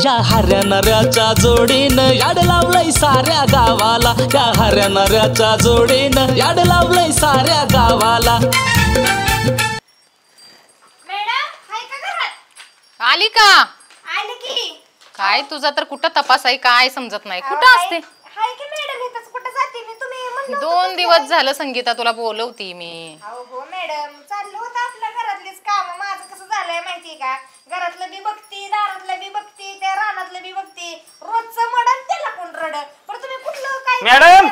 या हऱ्या नऱ्याच्या जोडीनं याड लावलंय साऱ्या गावाला, या हऱ्या नऱ्याच्या जोडीनं याड लावलंय साऱ्या गावाला. आली का? आली की. काय तुझा तर कुठं तपास आहे काय समजत नाही. कुठं असते? हाय की मॅडम, इथंच कुठं जाते मी? तुम्ही म्हणलं 2 दिवस झालं संगीता तुला बोलवती मी. हो मॅडम, चाललं होतं आपल्या घरातलीच काम. माझं कसं झालंय माहितीये का, घरातलं बी बघती, दारातलं बी बघती, त्या रानातलं बी बघती, रोजचं मडन त्याला कोण रड. पण तुम्ही कुठलं काय मॅडम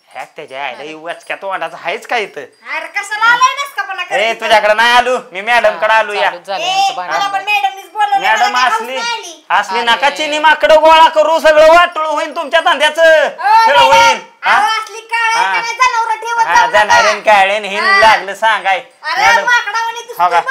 ह्या त्याच्या आईला वाचक्या तोंडाचा आहेच काय इथं? अरे कशाला आलाय नसका पण अरे तुझ्याकडे नाही आलो मी, मॅडम कडे आलो. या मला पण मॅडमनीच बोलवलं. मॅडम असली नका चिनी माकडं गोळा करू, सगळं वाटोळ होईल तुमच्या धंद्याचं, खेळ होईल. असली काय जनावर ठेवत जाणार काळेन हिन लागलं सांगाय. अरे माकडावानी दिसतोय बघ.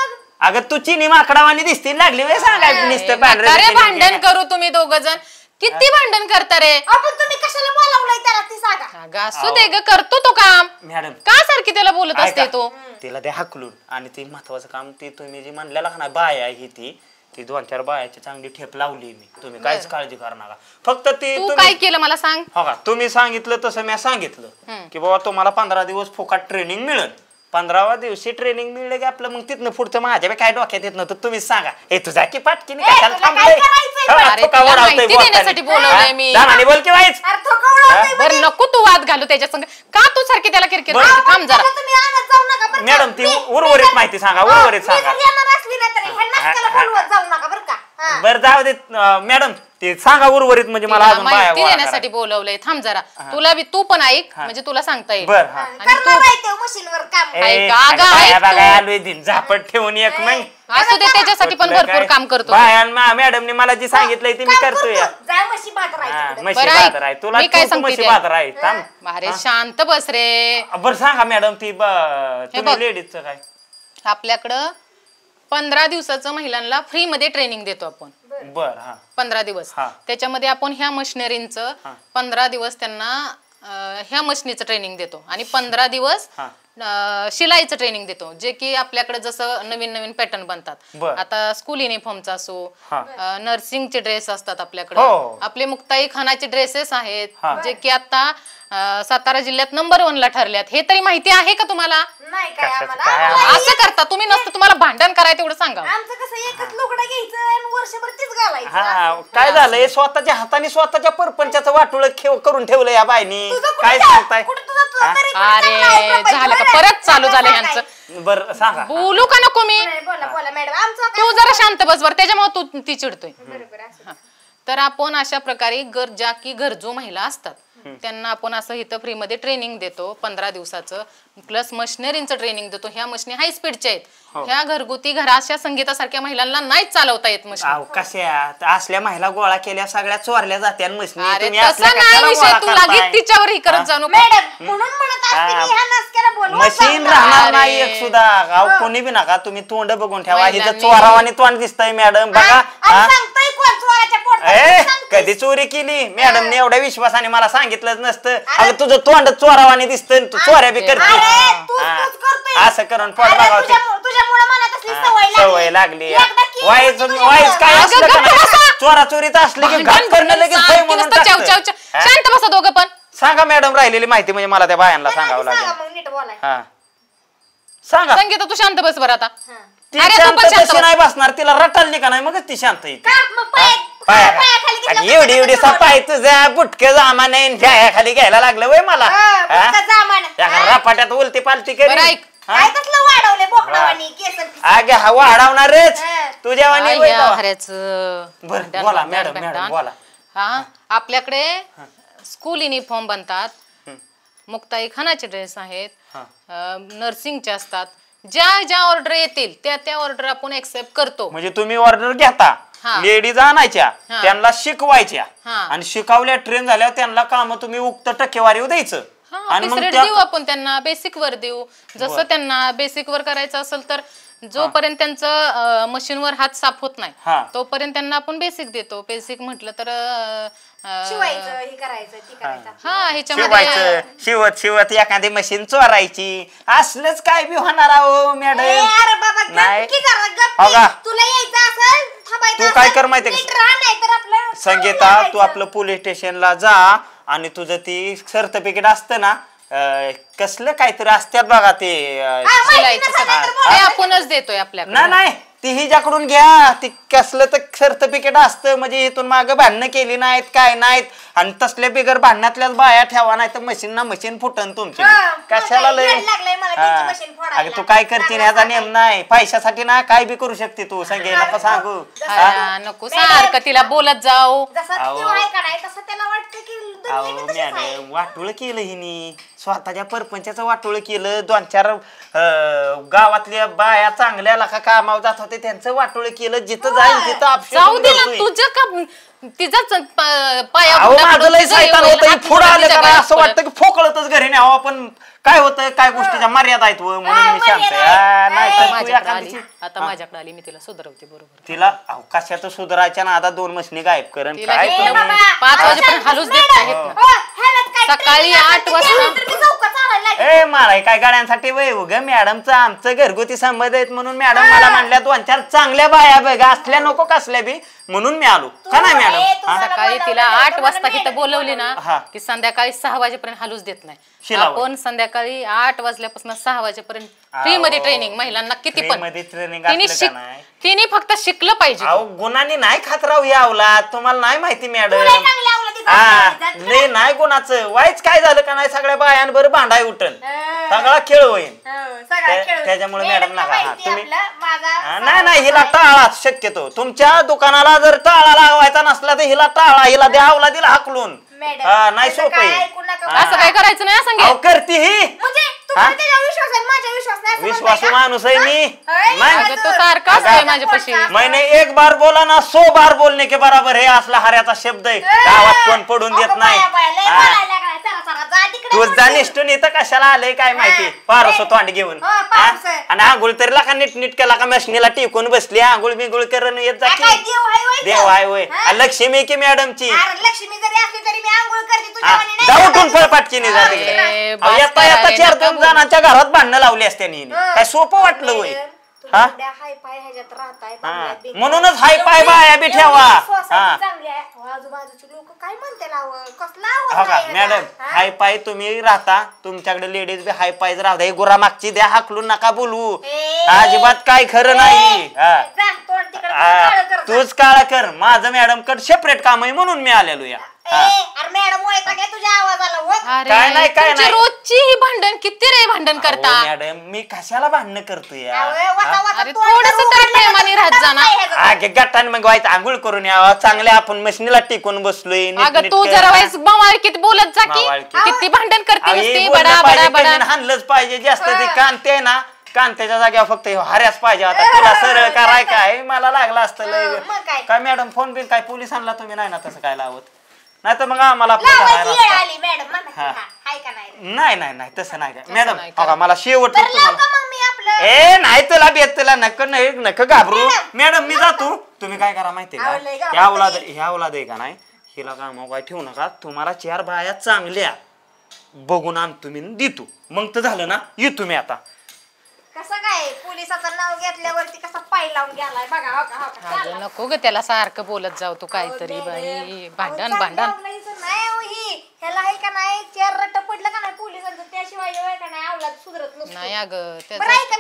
अगं तू चिनी माकडावानी दिसती लागली वे सांगाय नुसतं पांढरे. भांडण करू तुम्ही दोघ जण, किती भांडण करता रे? आपण तुम्ही कशाला बोलावलंय त्याला ती सांगा. असू दे ग, करतो तो काम. मॅडम का सारखी त्याला बोलत असते तो? तिला द्या हाकलून. आणि ते महत्वाचं काम ते तुम्ही जे म्हणलेला का ना बाय आहे ती 2-4 बायाची चांगली ठेप लावली मी. तुम्ही काहीच काळजी करू नका. फक्त ती तू काय केलं मला सांग. हो का, तुम्ही सांगितलं तसं मी सांगितलं की बाबा तुम्हाला 15 दिवस फुकट ट्रेनिंग मिळेल. 15व्या दिवशी ट्रेनिंग मिळलं की आपलं मग तिथनं पुढचं माझ्या काय डोक्यात येत नव्हतं. तुम्ही सांगा हे तुझा की पाटकीने कशाला थांबलंय? देण्यासाठी बोलवलंय मी. बोल की वाईच बरं नको तू वाद घालू त्याच्या संग. का तू सारखी त्याला किरकिर करते? थांब जरा. मॅडम ती उर्वरित माहिती सांगा, उर्वरित सांगा. बरं जाऊ दे मॅडम, ते सांगा उर्वरित म्हणजे मला अजून माहिती देण्यासाठी बोलवलंय. थांब जरा. तुला बी तू पण ऐक म्हणजे तुला सांगता येईल. झापट ठेवून एक मग असू दे, त्याच्यासाठी पण भरपूर काम करतो. मॅडमने मला जी सांगितलंय ते मी करतोय. तुला काय सांगते? अरे शांत बस रे. बरं सांगा मॅडम ती लेडीजचं काय. आपल्याकडं 15 दिवसाचं महिलांना फ्री मध्ये ट्रेनिंग देतो आपण. बर 15 दिवस. त्याच्यामध्ये आपण ह्या मशिनरींचं 15 दिवस त्यांना ह्या मशिनीचं ट्रेनिंग देतो आणि 15 दिवस शिलाईचं ट्रेनिंग देतो. जे की आपल्याकडे जसं नवीन नवीन पॅटर्न बनतात. आता स्कूल युनिफॉर्मचा असो, नर्सिंगचे ड्रेस असतात आपल्याकडे, आपले मुक्ताई खानाचे ड्रेसेस आहेत जे की आता सातारा जिल्ह्यात नंबर 1 ला ठरल्यात. हे तरी माहिती आहे का तुम्हाला? असं करता तुम्ही नसतं, तुम्हाला भांडण करायचं तेवढं सांगा. काय झालंय, स्वतःच्या हाताने स्वतःच्या परपंचाचं वाटोळ करून ठेवलं या बाईनी. काय सांगताय? अरे झालं का, परत चालू झालं यांचं. बरं सांगा. बोलू का नको मी? तू जरा शांत बस बर, त्याच्यामुळे तू ती चिडतोय. तर आपण अशा प्रकारे ज्या की गरजू महिला असतात त्यांना आपण असं इथं फ्री मध्ये ट्रेनिंग देतो 15 दिवसाचं. प्लस मशिनरींचं ट्रेनिंग देतो. ह्या मशिनी हाय स्पीडच्या आहेत. ह्या घरगुती घराच्या संगीतासारख्या महिलांना नाहीच चालवता येत मशीन. कशा असल्या महिला गोळा केल्या सगळ्या चोरल्या जात्या मशीन. तू लागेल तिच्यावर ही करत जाणू. मशीन राहणार नाही एक सुद्धा. कोणी बी नका तुम्ही तोंड बघून ठेवा. हिचं चोरावानी तोंड दिसतंय मॅडम बघा. कधी चोरी केली? मॅडमने एवढ्या विश्वासाने मला सांगितलंच नसतं. अगं तुझं तोंड चोरावानी दिसतं, तू चोऱ्या बी करते. असं करून पोट बघावं सवय लागली. वाईच काय असलं चोरा चोरीच असलं की घात करणं लगेच. शांत बसा दोघं पण. सांगा मॅडम राहिलेली माहिती म्हणजे मला त्या बायांना सांगावं लागेल. सांगा. संगीता तू शांत बस बरं आता. नाही बसणार, तिला रटालली का नाही मग ती शांत येते. एवढी एवढी सपाय तुझ्या बुटके जामा नाही खाली घ्यायला लागलं वय मला. रपाट्यात उलटी पालटी करी. अगे हा वाढवणारच तुझ्या. बोला मॅडम मॅडम बोला. आपल्याकडे स्कूल युनिफॉर्म बनतात, मुक्ताई खानाचे ड्रेस आहेत, नर्सिंगचे असतात. ज्या ज्या ऑर्डर येतील त्या त्या ऑर्डर आपण एक्सेप्ट करतो. म्हणजे तुम्ही ऑर्डर घेता, लेडीज आणायच्या, त्यांना शिकवायच्या आणि शिकवल्या ट्रेन झाल्यावर त्यांना काम तुम्ही उक्त टक्केवारी द्यायचं आणि मग देऊ आपण त्यांना. बेसिक वर देऊ. जसं त्यांना बेसिक वर करायचं असेल तर जोपर्यंत त्यांचं मशीनवर हात साफ होत नाही तोपर्यंत त्यांना आपण बेसिक देतो. बेसिक म्हटलं तर शिवत शिवत एखादी मशीन चोरायची असलंच काय बी होणार आहो मॅडम. नाही तू काय कर माहिती संगीता तू आपलं पोलीस स्टेशनला जा आणि तुझं ती सर्टिफिकेट असतं ना कसलं काहीतरी असतात बघा ते ते आपणच देतोय आपल्याकडे. नाही ती हिच्याकडून घ्या ती कसलं तर सर्टिफिकेट असतं म्हणजे इथून मागं भांडणं केली नाहीत काय नाहीत आणि तसल्या बिगर भांडणातल्याच बाया ठेवा नाही तर मशीन फुटन तुमची कशाला लय अगं तू काय करते ह्याचा नेम नाही पैशासाठी ना काय बी करू शकते तू संगे नको सांगू नको सारखं तिला बोलत जाऊ. मॅडम वाटोळ केलं हिनी स्वतःच्या परपंचाचं वाटोळ केलं 2-4 गावातल्या बाया चांगल्या का कामावर जात होते त्यांचं वाटोळ केलं जिथं जाईल तिथं जाऊ दे ना तुझं का तिचाच पाया माझं लय सैतान होतं पुढं आलं का नाही असं वाटतं की फोकळतच घरी न्यावं पण काय होतं काय गोष्टीच्या मर्यादा आहेत म्हणून मी शांत आता माझ्याकडे आली मी तिला सुधारवते बरोबर. तिला कशाचं सुधारायच्या ना आता 2 मशनी गायब करण काय 5 वाजेपर्यंत हालूच देत नाहीत. सकाळी 8 वाजता ए मला काय गाड्यांसाठी वय ग मॅडमचं आमचं घरगुती संबंध आहेत म्हणून मॅडम मला म्हणल्या 2-4 चांगल्या बाया बघा असल्या नको कसल्या बी म्हणून मी आलो का नाही मॅडम. सकाळी तिला 8 वाजता इथं बोलवली ना की संध्याकाळी 6 वाजेपर्यंत हालूच देत नाही. आपण संध्याकाळी 8 वाजल्यापासून 6 वाजेपर्यंत फ्री मध्ये ट्रेनिंग महिलांना किती पण तिने फक्त शिकलं पाहिजे. गुणांनी नाही खातराव यावला तुम्हाला नाही माहिती मॅडम लय नाही गुणाचं वाईच काय झालं का नाही सगळ्या बायांबरोबर भांडाय उठन सगळा खेळ होईल त्याच्यामुळे मॅडम नका तुम्ही नाही हिला टाळा शक्यतो तुमच्या दुकानाला जर टाळा लावायचा नसला तर हिला टाळा हिला द्यावला दिला हाकलून नाही सोपं असं काय करायचं नाही सांग करते ही विश्वासू माणूस आहे मी तो सारखा असतोय माझ्यापाशी मैंने 1 बार बोला ना 100 बार बोलने के बराबर हे असला हाऱ्याचा शब्द आहे गावात कोण पडून देत नाही. तू जाणीष्टून इथं कशाला आलंय काय माहिती पारसो तोंड घेऊन आणि आंघोळ तरी लाका नीट केला का मशनीला टिकून बसली आंघोळ बिंघोळ करून येत जा की देव आहे वय लक्ष्मी की मॅडमची उठून पटकीने जाते येता येता 4-2 जणांच्या घरात भांडणं लावली असत्यानी काय सोपं वाटलं वय म्हणूनच हाय पाय बाया बी ठेवा मॅडम हाय पाय तुम्ही राहता तुमच्याकडे लेडीज बी हाय पाय राहता हे गुरा मागची द्या हाकलून नका बोलवू अजिबात काय खरं नाही. तूच काळा कर माझं मॅडम कड सेपरेट काम आहे म्हणून मी आलेलो या रोजची ही भांडण किती रे भांडण करता मॅडम मी कशाला भांडण करतोय गट्टाने मग व्हायचं आंघोळ करून यावं चांगल्या आपण मशनीला टिकून बसलोय तू जरा किती बोलत जा की किती भांडण करते हाणलंच पाहिजे जास्त ते कांते ना कांत्याच्या जागेवर फक्त हार्याच पाहिजे आता तुला सरळ कराय काय मला लागलं असतं काय मॅडम फोन बिल काय पोलिसांना तुम्ही नाही ना तसं काय लावत नाही तर मग आम्हाला नाही तसं नाही काय मॅडम बघा मला शेवट नाही तुला बेत तुला नक घाबरू मॅडम मी जातो तुम्ही काय करा माहितीये का ह्या औलाद आहे का नाही हिला काम काय ठेवू नका तुम्हाला 4 बाया चांगल्या बघून आणतो मी देतो मग तर झालं ना येतो मी आता कसं काय पोलिसाचं नाव घेतल्यावरती कसा पाय लावून गेलाय बघा नको ग त्याला सारखं बोलत जाऊ तू काहीतरी बाई भांडण ह्याला आहे का नाही 4 रट्ट पडलं का नाही पोलिसांचं त्याशिवाय का नाही आवलाद सुधरत नाही अगं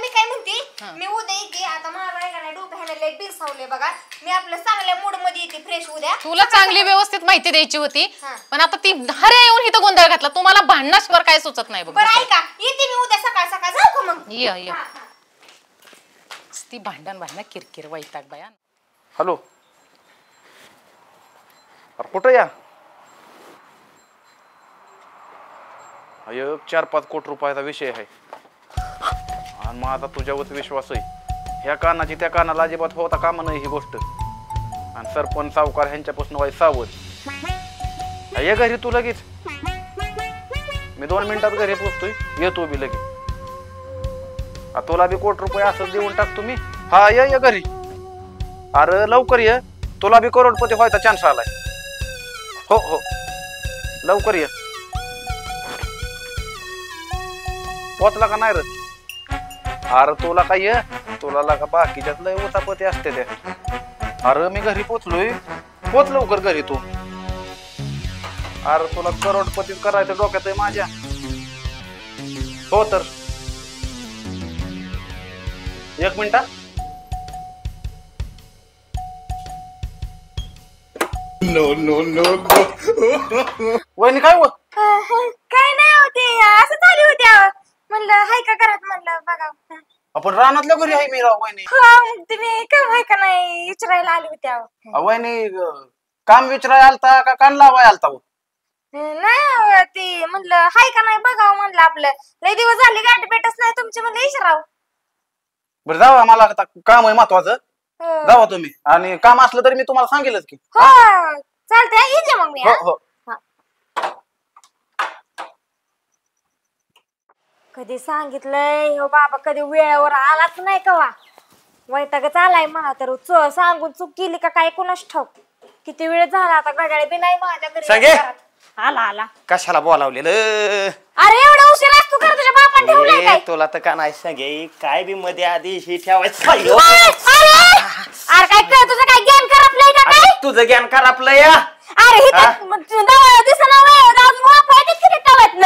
मी काय म्हणते मी उद्या येते आता माझं आहे का नाही डोकं ह्याला लय बिरसावले बघा मी आपल्या चांगल्या मूड मध्ये येते फ्रेश उद्या तुला चांगली व्यवस्थित माहिती द्यायची होती पण आता ती हरे येऊन इथं गोंधळ घातला तुम्हाला भांडणाशिवाय काय सुचत नाही बघ बरं ऐका येते मी उद्या सकाळ जाऊ का मग ये ती भांडण किरकिर वैताग बाया. हॅलो कुठं या 4-5 कोटी रुपयाचा विषय आहे आणि मग आता तुझ्यावर विश्वास आहे ह्या कानाची त्या कानाला अजिबात होता कामा नाही ही गोष्ट आणि सरपंच सावकार ह्यांच्यापासून व्हाय सावध ये घरी तू लगेच मी 2 मिनिटात घरी पोहोचतोय येतो बी लगेच तुला बी 1 कोटी रुपये असंच देऊन टाकतो मी हा ये घरी अरे लवकर ये तुला बी करोडपती व्हायचा चान्स आलाय हो लवकर ये पोचला का नाही रे अरे तुला काय ये तुला का बाकीच्यात लय उतापती असते त्या अरे मी घरी पोचलोय पोच लवकर घरी तू. अरे तुला करोडपती करायचं डोक्यात आहे माझ्या. हो तर 1 मिनिट. वहिनी काय होत? काय नाही होते असं चालू होत्या म्हणलं हाय का घरात म्हणलं बघा. आपण रानातल्या घरी आहे मी राव वहिनी. तुम्ही काम आहे का नाही विचारायला आली होत्या. वहिनी काम विचारायला आलता का कान लावाय आलता? नाही ती म्हणलं हाय का नाही बघावं म्हणलं आपलं लय दिवस झाले गाठ भेटच नाही तुमची म्हणलं विचारावं. बरं जावा, मला आता काम आहे महत्वाचं. जावा तुम्ही, आणि काम असलं तरी मी तुम्हाला सांगेलच की. हो चालतंय येते मग मी. हो हो. कधी सांगितलंय हो बाबा कधी वेळेवर आलाच नाही कवा. वैतागच आलाय मला तर सांगून चूक केली का काय कोणाच ठाऊक. किती वेळ झाला आता घड्याळ बी नाही माझ्या संगे? घरी. आला आला. कशाला बोलावलेलं? अरे एवढा उशीर असतो कर तुझ्या बापान ठेवलंय काय? तुला तर का नाही सांगे काय बी मध्ये आधी ही ठेवायचं. अरे काय कर तुझं काय ज्ञान करपलंय का काय? तुझं ज्ञान करापलं या. अरे हिथं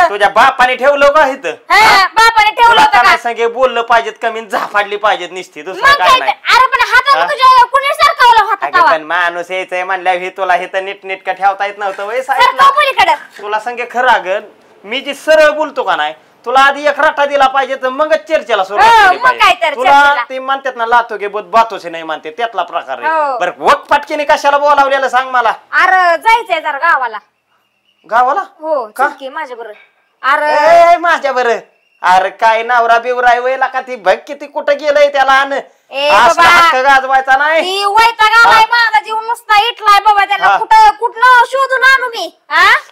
तुझ्या बापाने ठेवलं का इथं? बापाने ठेवलं तुला होतं का का? नाही सांगे बोललं पाहिजेत कमी झाफाडली पाहिजेत निसती दुसरं मग काय काय नाही. ते- अरे पण हाताला तुझ्या कुणी सरकवलं होतं अगं तवा? पण माणूस यायचंय म्हणल्यावर हे तुला हे तर नीट का ठेवता येत नव्हतं वय सरकव पलीकडं. तुला सांगे खरं अगं मी जी सरळ बोलतो का नाही तुला आधी एक राटा दिला पाहिजे तर मगच चर्चेला सुरुवात केली मग काय पाहिजे. तर तुला चर्चेला. ते म्हणतात ना लातो गे बोध बातोचे नाही म्हणते त्यातला प्रकार आहे. हो. बरं वक पटकीने कशाला बोलावलेलं सांग मला. अरे जायचंय जरा गावाला. गावाला हो का? चल की माझ्या बरोबर. अरे माझ्या बरं अरे काय नवरा बिवराय वयला का ती बघ किती कुठं गेलंय त्याला आण ए असला बाबा. हक्क गाजवायचा नाही. ती वैताग आलाय माझा जीव नुसता इटलाय बाबा त्याला हा. कुठं शोधून आणू मी.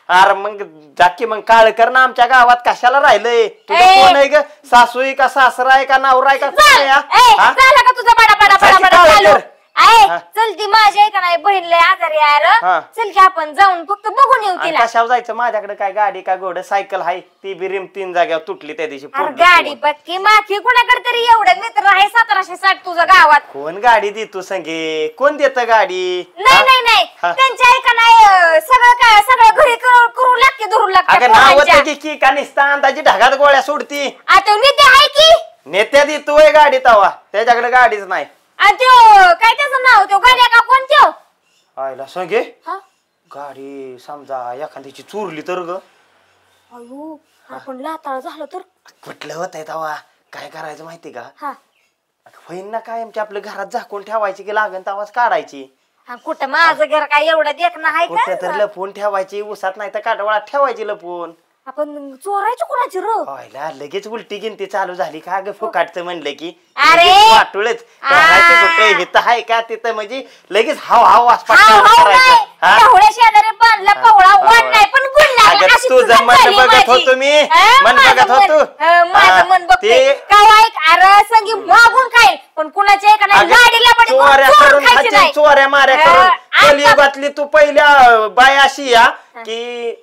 अरे मग जाकी मग काळ कर ना आमच्या गावात कशाला राहिलंय तुझं ए. कोण आहे ग सासू आहे का सासरा आहे का नवरा आहे का कोण आहे, हा? झालं का तुझा बडा बडा बडा जायची बडा काळजी चालू? कर. हा. चल ती माझी आहे का नाही बहीण लय आजारी आहे रे. हा. चल की आपण जाऊन फक्त बघून येऊ आणि तिला. कशावर जायचं माझ्याकडे काय गाडी का घोडं सायकल आहे ती बी रिम 3 जाग्यावर तुटली त्या दिवशी अरे फोडली गाडी कोण. बक्की माखी कुणाकडे तरी एवढं मित्र आहे 1760 तुझं गावात. कोण गाडी देतो संगे कोण देत गाडी नाही हा? नाही नाही हा. त्यांच्या आहे का नाही सगळं घरी करू लागते धरू लागते अगं नाव पोरांच्या. की का निसता अंदाजी ढगात गोळ्या सोडती आता नेते आहे की नेत्या देतोय गाडी तवा त्याच्याकडे गाडीच नाही. आणि त्यो काय त्याचं नाव त्यो गाड्या का कोण त्यो? आयला संगे हा? गाडी समजा एखाद्याची चोरली तर ग अयो आपण लाताळ झालं तर. कुठलं होत आहे तवा काय करायचं माहिती का हा होईन ना काय आमच्या आपल्या घरात झाकून ठेवायची की लागन तवाच काढायची हा, कुठं माझं घर काय एवढं देखणं आहे कुठे तर का? लपवून ठेवायची उसात नाही तर काटवळात ठेवायची लपवून. आपण चोरायची कुणाची रो? व्हायला लगेच उलटी गिनती चालू झाली का ग फुकाटचं म्हणलं की अरे! वाटुळच कुठे हिथं आहे का तिथं म्हणजे लगेच हाव हाव हा, हो नाही. हा? एवढ्या शेजारी बांधला पवळा वाट नाही पण गुण लागला. अगं, अशी तुझं तुझं मन झाली बघत माझी. होतो मी. हा, मन माझं बघत मन. होतो. हा, माझं हा, मन बघते ते- काय अरे संगी मागून खाईल पण कुणाच्या एका नाही लाडीला पण चोऱ्या चोरून करून खायची खायची, नाही. चोऱ्या माऱ्या हा, करून आता- कलियुगातली तू पहिल्या बाय अशी या की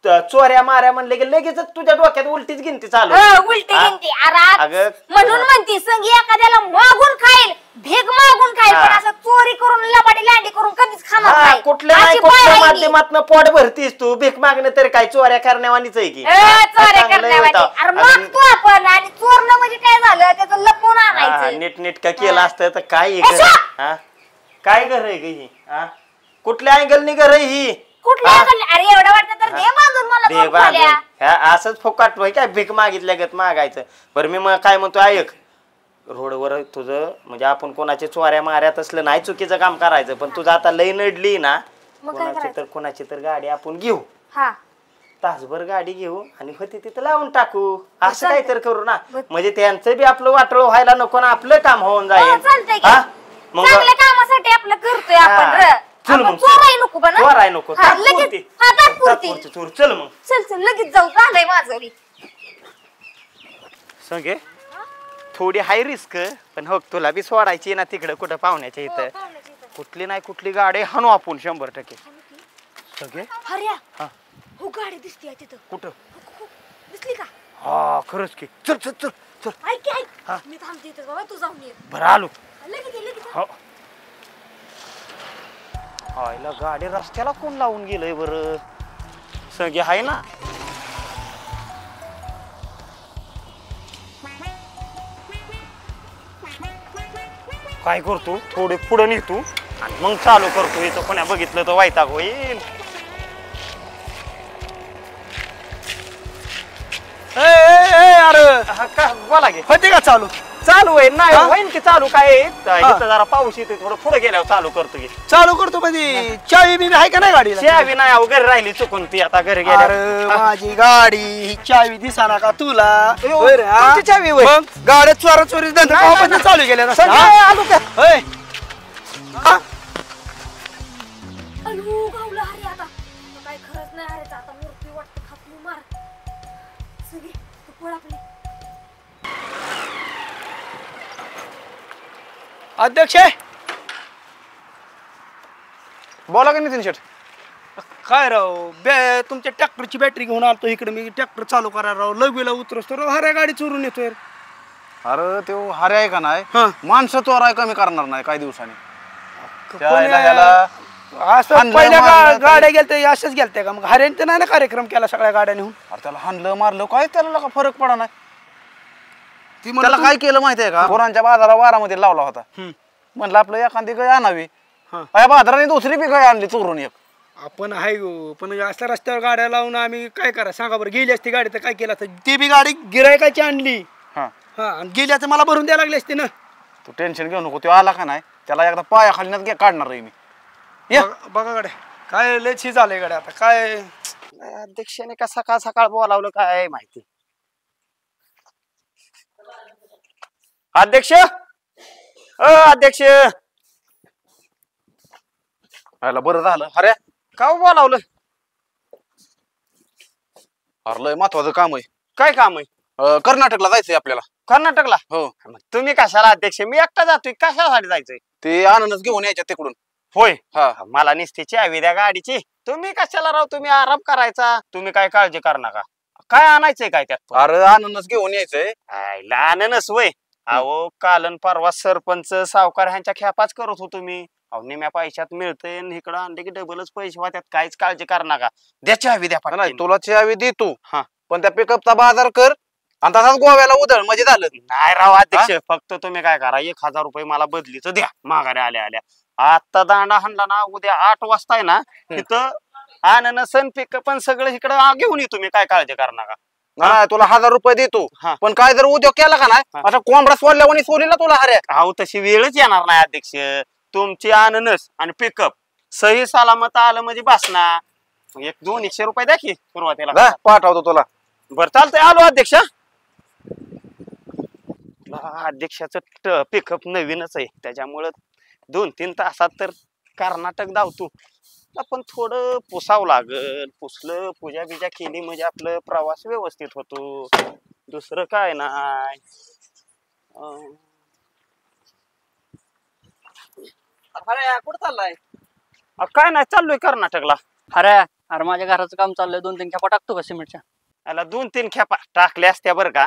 चोऱ्या माऱ्या म्हणले की लगेच तुझ्या डोक्यात उलटीच गिनती चालू. हा, उलटी हा? गिनती अरे अगं, म्हणून हा. म्हणती संगी एखाद्याला मागून खाईल भीक मागून खाईल हा. पण असं चोरी करून लबाडी लांडी करून कधीच खाणार हा नाही. कुठल्या अशी नाही बाई कुठल्या आहे मी. माध्यमातनं पोट भरतीस तू भीक मागणं तरी काय चोऱ्या करण्यावानीच आहे की चोऱ्या चांगलं करण्यावानी. होतं. अरे आणि- मागतो आपण आणि चोरणं म्हणजे काय झालं त्याचं लपवून हा, आणायचं. नीटनेटकं केलं असतं तर काय आहे ए, घर? हा? काय घर आहे ग ही हा? कुठल्या अँगलनी घर आहे ही कुठल्या हा? गल्ली- अरे एवढं वाटतं तर दे बांधून मला दे दोन बांधून. खोल्या. ह्या असंच फुकाट होय काय भीक मागितल्यागत मागायचं. बरं मी मग काय म्हणतो ऐक रोडवर तुझं म्हणजे आपण कोणाच्या चोऱ्या माऱ्यात असलं नाही चुकीचं काम करायचं पण तुझं आता लई नडली ना मग काय कोणाची करायचं? तर कोणाची तर गाडी आपण घेऊ हा तासभर गाडी घेऊ आणि होती तिथं लावून टाकू असं चालतंय. काहीतरी करू ना बरं. म्हणजे त्यांचं बी आपलं वाटळ व्हायला नको ना आपलं काम होऊन हो, जाईल चालतंय की. हा? मग चांगल्या कामासाठी आपलं करतोय आपण हा. र. चल आपण मग. चोराय नको पण हं? चोराय नको हा, लगेच हा, तात्पुरती. तात्पुरती चोर चल मग चल लगेच जाऊ झालंय माझं बी. संगे थोडी हाय रिस्क पण हो तुला बी सोडायची ना तिकडं कुठं पाहुण्याच्या इथं कुठली नाही कुठली गाडी हाणू आपण 100% सगळे हर्या हा. हो गाडी दिसते तिथं कुठं दिसली का? हा खरंच की चल चल चल चल ऐक की, ऐक हा. मी थांबते इथं बाबा तू जाऊन ये बरं आलो लगेच ये, लगेच ये. हो आईला गाडी रस्त्याला कोण लावून गेलंय बरं सगळे आहे ना काय करतो थोडे पुढे नेतो आणि मग चालू करतो इथं कोण्या बघितलं तर वैताग होईल अरे का बोला गे होते का चालू चालू आहे नाही होईन की चालू काय इथं जरा पाऊस येते थोडं पुढे गेल्यावर चालू करतो की चालू करतो म्हणजे चावी बी आहे का नाही गाडीला चावी नाही अहो घरी राहिली चुकून ती आता घरी अरे गेल्या माझी गाडी ही चावी दिसाना का तुला होय रे, हा? तुमची चावी होय? मग गाड्या चोरा चोरी धंदा नाही, केव्हापासून नाही. चालू केल्या संजय, आलो का? होय हा? अयो गावला अरे आता काय खरंच नाही अरे आता मूर्ती वाटत खापली मार सगळी तू पळ आपली अध्यक्ष बोला का नितीन शेठ काय राव तुमच्या ट्रॅक्टरची बॅटरी घेऊन आलतो इकडे मी ट्रॅक्टर चालू करा राव लगवीला उतरतो राव हऱ्या गाडी चोरून येतोय अरे तो हरे आहे का नाही हा. माणसं चोराय कमी करणार नाही काही दिवसांनी पण त्याला ह्याला असं हाणलं, पहिल्या मारलं तरी- गाड्या गेलत्या अशाच गेलत्या का मग हऱ्यांचं नाही ना कार्यक्रम केला सगळ्या गाड्या नेऊन अरे त्याला हाणलं मारलं काय त्याला का फरक पडा नाही ती त्याला काय केलं माहितीये का गुरांच्या बाजारा वारामध्ये लावला होता म्हणलं आपलं एखादी गाय आणावी हा. या बाजाराने दुसरी बी गाय आणली चोरून एक आपण आहे गो पण असं रस्त्यावर गाड्या लावून आम्ही काय करा सांगा बरं गेली असती गाडी तर काय केलं असतं ती बी गाडी गिरायकाची आणली हा हा आणि गेल्याचं मला भरून द्यायला लागली असती ना तू टेन्शन घेऊ नको तो आला का नाही त्याला एकदा पायाखाली काढणार आहे मी ये. बघा गाड्या काय लयची झालंय गाड्या आता काय अध्यक्षाने का सकाळ सकाळ बोलावलं काय माहिती अध्यक्ष अध्यक्ष याला बरं झालं अरे का बोलावलं अरे लय महत्वाचं काम आहे काय काम आहे कर्नाटकला जायचंय आपल्याला कर्नाटकला हो मग तुम्ही कशाला अध्यक्ष मी एकटा जातोय कशासाठी जायचंय ते आणूनच घेऊन यायच्या तिकडून होय हा मला निस्तीची हवी द्या गाडीची तुम्ही कशाला राव तुम्ही आराम करायचा तुम्ही काय काळजी कर नका काय आणायचंय काय त्यात अरे आणूनच घेऊन यायचंय लहानच वय अहो कालन परवा सरपंच सावकार ह्यांच्या खेपाच करत होतो मी अहो निम्या पैशात मिळतंय इकडं आणले की डबलच पैसे होत्यात काहीच काळजी कर नका द्याची हवी द्या नाही पटकन. तुला चावी दे तू हा. पण त्या पिकअपचा बाजार कर आणि तसाच गोव्याला उधळ म्हणजे झालं नाही राव अध्यक्ष फक्त तुम्ही काय करा 1000 रुपये मला बदलीच द्या माघारी आल्या आल्या आता दांडा हाणला ना उद्या 8 वाजता आहे ना तिथं आणन सण पिक पण सगळं इकडं घेऊन ये तुम्ही काय काळजी कर नका नाही तुला 1000 रुपये देतो हा. पण काय जर उद्योग केला का नाही असा कोंबडा सोडल्यावर सोडीला तुला हऱ्या अहो तशी वेळच येणार नाही अध्यक्ष तुमची आणनस आणि पिकअप सही सलामत आलं म्हणजे बस ना 100-200 रुपये द्या की सुरुवातीला जा, पाठवतो तुला बरं चालतंय आलो अध्यक्ष अध्यक्षाचं पिकअप नवीनच आहे त्याच्यामुळं 2-3 तासात तर कर्नाटक धावतो पण थोडं पुसावं लागल पुसलं पूजा बिजा केली म्हणजे आपलं प्रवास व्यवस्थित होतो दुसरं काय नाही कुठं चाललाय काय नाही चाललोय कर्नाटकला अरे माझ्या घराचं काम चाललंय 2-3 खेपा टाकतो का सिमेंटच्या याला 2-3 खेपा टाकल्या असत्या बरं का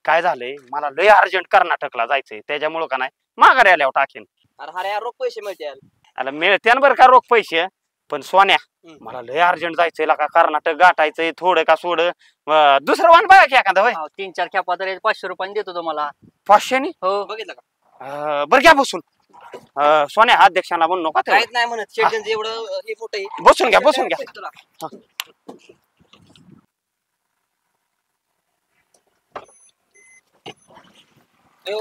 काय झालंय मला लय अर्जंट कर्नाटकला जायचंय त्याच्यामुळं का नाही माघारी आल्यावर टाकेन अरे रोख पैसे मिळतील याला मिळते ना बरं का रोख पैसे पण सोन्या मला लय अर्जंट जायचंय का कर्नाटक गाठायचंय थोडं का सोड दुसरं वाहन बघा की एखादं होय 3-4 खेपा तरी 500 रुपयांनी देतो तुम्हाला 500 नी हो बघितलं का बरं घ्या बसून सोन्या अध्यक्षांना म्हणू नका काहीच नाही म्हणत शेटचं एवढं हे मोठं आहे. बसून घ्या बसून घ्या तुला.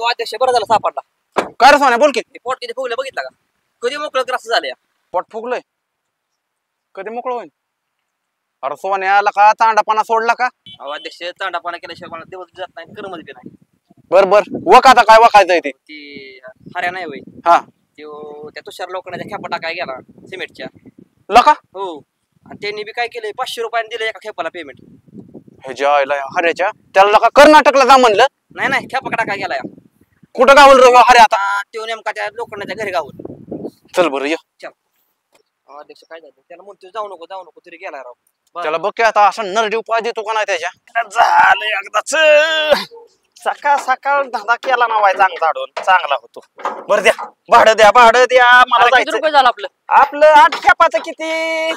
अध्यक्ष बरं झालं सापडला काय रे सोन्या बोल की पोट किती फुगलं बघितलं का कधी मोकळं ग्रास झालं पोट फुगलंय कधी मोकळं होईल अरे सोन्याला का चांडापणा सोडला का अध्यक्ष चांडापाना केल्याशिवाय मला दिवस जात नाही कर्मच बी नाही बर बर वक आता काय वकायचंय ते ती हऱ्या नाही होय हा त्यो त्या तुषार लोकांच्या खेपा टाकाय गेला सिमेंटच्या लका हो आणि त्यांनी बी काय केलंय 500 रुपयांनी दिलं एका खेपाला पेमेंट ह्याच्या आईला हऱ्याच्या त्याला लका कर्नाटकला जा म्हणलं नाही खेपा टाकाय गेला कुठं गावल रे हरे आता त्यो नेमका त्या लोकांच्या घरी गावून चल बरं ये अध्यक्ष काय झालं त्याला म्हणतो जाऊ नको तरी गेला राव त्याला बघ की आता असा नरडी उपाय देतो का नाही त्याच्या झालं एकदाच सकाळ सकाळ धंदा केला ना वाय चांगला होतो. बरं द्या भाडं द्या मला किती जायचं. रुपये झालं आपलं? आपलं 8 खेपाचं किती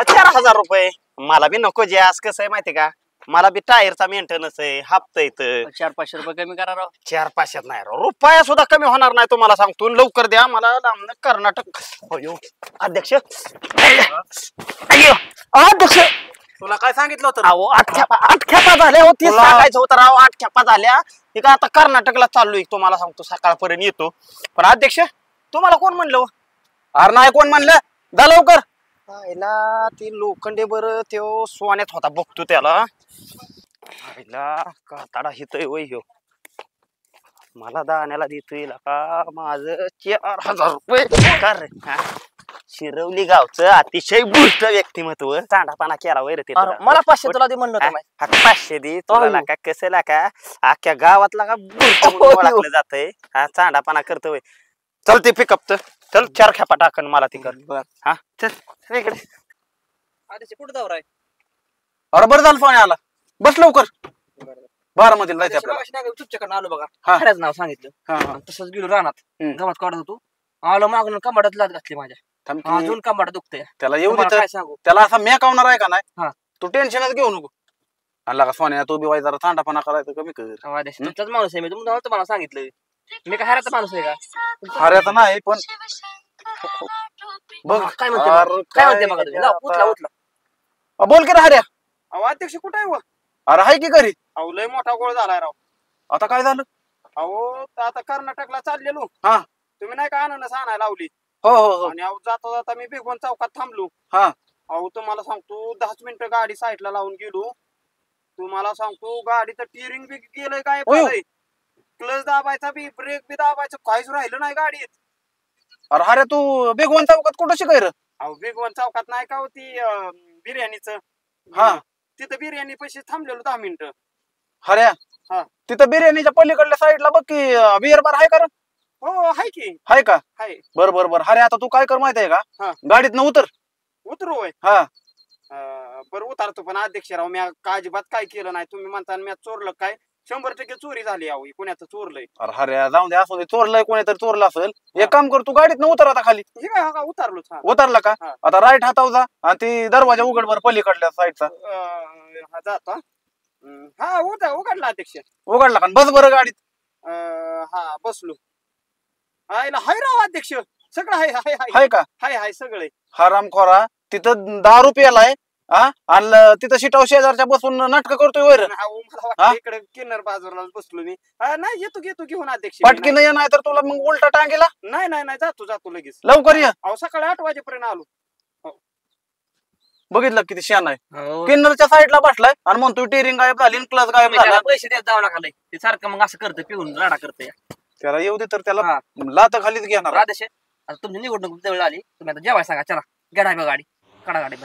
4000 रुपये. मला बी नको जे आज कसं आहे माहिती का, मला बी टायरचा मेंटेनन्स आहे, हप्ता येतं. 400-500 रुपये कमी करा राव. 4-500 नाही राव, रुपया सुद्धा कमी होणार नाही तुम्हाला सांगतो. लवकर द्या मला. कर्नाटक. अयो अध्यक्ष, अयो अध्यक्ष, तुला काय सांगितलं होतं? अहो 8 खेपा झाल्या होती, सांगायचं होतं राव. 8 खेपा झाल्या. हे का आता कर्नाटकला चाललोय तुम्हाला सांगतो, सकाळपर्यंत येतो. पण अध्यक्ष तुम्हाला कोण म्हणलं? अरे नाही कोण म्हणलं, जा लवकर. आईला ती लोखंडे बरं त्यो सोन्यात होता, बघतो त्याला. आईला काताडा हितय वय ह्यो, मला दाण्याला देतोय का माझं 4000 रुपये. कर शिरवली गावचं अतिशय बुष्ट व्यक्तिमत्व, चांडापाना केला वैर ते. मला 500 तुला दे म्हणलं होतं. 500 दे तुला का, कसं का अख्ख्या गावातला का ओळखलं जातंय. हा चांडापाना करतोय. चल ते पिकअप तर चल, 4 खेपा टाकन मला ती कर. हा चल इकडे. कुठं जाऊ राय? अरे बरं झालं फोन आला, बस लवकर. बारामतीला जायचं आपल्याला. तुमच्याकडनं आलो बघा, हा. खऱ्याच नाव सांगितलं. हा. तसंच गेलो रानात, गवत काढत होतो. आलो मागून कमाडात लाच घातली माझ्या. थांब की. अजून कमाड दुखतंय. त्याला येऊ तुम्हाला दे काय तर. सांगू? त्याला असा मेकावणार आहे का नाही, हा. तू टेन्शनच घेऊ नको. आणला का सोन्या, तू बी वाय जरा चांडापणा करायचं कमी कर. तुमचाच माणूस आहे मी, तुम्हाला सांगितलं. मी काय हराचा माणूस आहे का? हऱ्याचं नाही पण बघ काय म्हणते काय म्हणते मग तुम्ही? लाव, उचला उचला. बोल की रे हऱ्या. अहो अध्यक्ष कुठे आहे? अरे हाय की घरी. अहो लय मोठा गोळ झालाय राव. आता काय झालं? अहो आता कर्नाटकला चाललेलो. हा. तुम्ही नाही का अननस आणायला लावली? हो हो हो. आणि अहो जाता जाता मी बेगोन चौकात थांबलो. हा. अहो तुम्हाला सांगतो 10 मिनिटं गाडी साईडला लावून गेलो. तुम्हाला सांगतो गाडीचं टिअरिंग बी गेलंय काय, क्लच दाबायचा बी, ब्रेक बी दाबायचं, काहीच राहिलं नाही गाडीत. अरे हऱ्या तू बेगवान चौकात कुठं शिकाय रे? अहो बेगोन चौकात नाही का होती बिर्याणीचं. हा. तिथं बिर्याणी पैसे थांबलेलो 10 मिनिटं. हऱ्या हा. तिथं बिर्याणीच्या पलीकडल्या साईडला बघ की बिअर बार आहे का रे? हो हाय की. हाय का? हाय. बर बर बर. हऱ्या आता तू काय कर माहिती आहे हा. का, गाडीत न उतर. उतरू होय. हा. बरं उतारतो, पण अध्यक्षराव मी अजिबात काय केलं नाही. तुम्ही म्हणता मी चोरलं काय? 100% चोरी झाली. यावं पुण्याचं चोरलंय. अरे हऱ्या जाऊन दे, असू दे, चोरलंय कोणीतरी चोरलं असेल. एक काम कर, तू गाडीत न उतर आता खाली. हे काय का उतारलोच. उतरला का? हा. आता राईट हातावर जा आणि ती दरवाजा उघड बर पलीकडल्या साईडचा. जातो. हा उघडला अध्यक्ष. उघडला का? बस बरं गाडीत. हा बसलो. हायला हाय राव अध्यक्ष, सगळं हाय हाय हाय हाय का? हाय हाय सगळे. हरामखोरा तिथं 10 रुपयाला आहे. हा. आणि तिथं शिटाव शेजारच्या बसून नाटक करतोय वर. मला वाटतं इकडे किन्नर बाजूला बसलो मी. नाही येतो घेऊन अध्यक्ष. पटकीन ये, नाही तर तुला मग उलटा टांगेला. नाही नाही नाही जातो लगेच. लवकर ये. अहो सकाळी 8 वाजेपर्यंत आलो. बघितलं किती शान आहे. हो. किन्नरच्या साईडला बसलाय आणि म्हणतोय टेरिंग गायब झाली, क्लच गायब तुम्ही त्याला झाला. पैसे देत जाऊ नका लय. ते सारखं मग असं करतं, पिऊन राडा करतंय. त्याला येऊ दे तर त्याला हा. लात खालीच घेणार. राधेश आता तुमची निवडणूक जवळ आली, तुम्ही आता जेवाय सांगा. चला गाडी गाडी काढा गाडी.